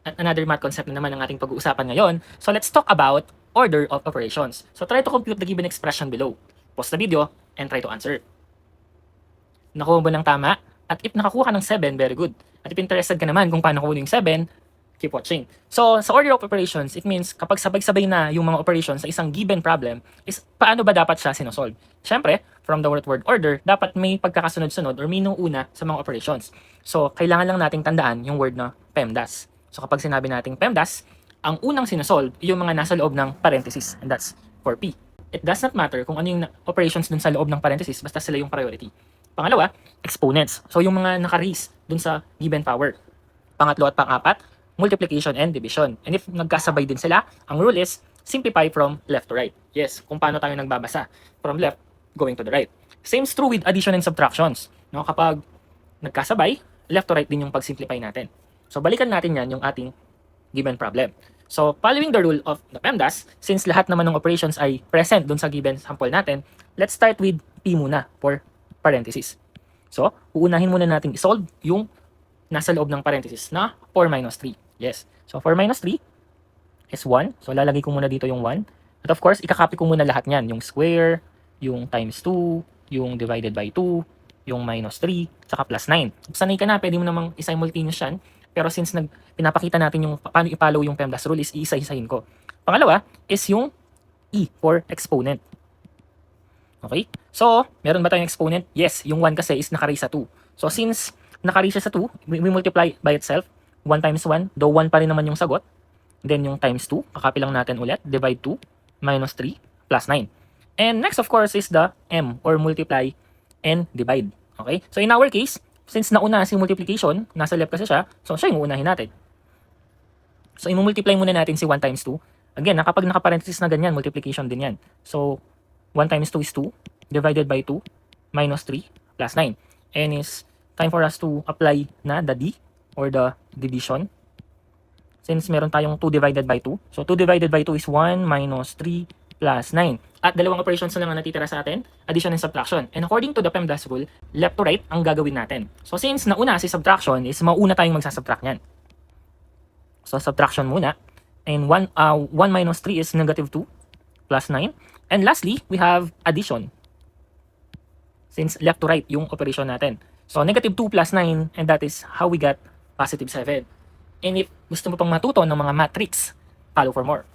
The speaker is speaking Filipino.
another math concept na naman ang ating pag-uusapan ngayon. So let's talk about order of operations. So try to compute the given expression below. Pause the video and try to answer. Nakuha mo ng tama? At if nakakuha ka ng 7, very good. At if interested ka naman kung paano kunin yung 7, keep watching. So, sa order of operations, it means kapag sabay-sabay na yung mga operations sa isang given problem, is paano ba dapat siya sinosolve? Siyempre, from the word order, dapat may pagkakasunod-sunod or may nuuna sa mga operations. So, kailangan lang nating tandaan yung word na PEMDAS. So, kapag sinabi nating PEMDAS, ang unang sinosolve yung mga nasa loob ng parenthesis, and that's for P. It does not matter kung ano yung operations dun sa loob ng parenthesis, basta sila yung priority. Pangalawa, exponents. So, yung mga naka-raise dun sa given power. Pangatlo at pang-apat, multiplication and division. And if nagkasabay din sila, ang rule is simplify from left to right. Yes, kung paano tayo nagbabasa. From left, going to the right. Same is true with addition and subtractions. No? Kapag nagkasabay, left to right din yung pag-simplify natin. So, balikan natin yan yung ating given problem. So, following the rule of the PEMDAS, since lahat naman ng operations ay present dun sa given sample natin, let's start with P muna for parenthesis. So, uunahin muna natin isolve yung nasa loob ng parenthesis na 4 minus 3. Yes. So, 4 minus 3 is 1. So, lalagay ko muna dito yung 1. At of course, ikakopy ko muna lahat niyan. Yung square, yung times 2, yung divided by 2, yung minus 3, saka plus 9. Sanay ka na, pwede mo namang i-simultaneous yan. Pero since pinapakita natin yung paano i-follow yung PEMDAS rule, is iisa-isahin ko. Pangalawa is yung E for exponent. Okay? So, meron ba tayong exponent? Yes, yung 1 kasi is naka-raise sa 2. So, since naka-raise sa 2, we multiply by itself. 1 times 1, though 1 pa rin naman yung sagot. Then, yung times 2, kakopy lang natin ulit. Divide 2, minus 3, plus 9. And next, of course, is the M, or multiply and divide. Okay? So, in our case, since nauna si multiplication, nasa left kasi siya, so siya yung uunahin natin. So, i-multiply muna natin si 1 times 2. Again, kapag naka-parenthesis na ganyan, multiplication din yan. So, 1 times 2 is 2, divided by 2, minus 3, plus 9. And is time for us to apply na the D, or the division. Since meron tayong 2 divided by 2. So, 2 divided by 2 is 1 minus 3 plus 9. At dalawang operations na lang ang natitira sa atin, addition and subtraction. And according to the PEMDAS rule, left to right ang gagawin natin. So, since nauna si subtraction, is mauna tayong magsasubtract niyan. So, subtraction muna. And 1 minus 3 is negative 2 plus 9. And lastly, we have addition. Since left to right yung operation natin. So, negative 2 plus 9, and that is how we got positive 7. And if gusto mo pang matuto ng mga math tricks, follow for more.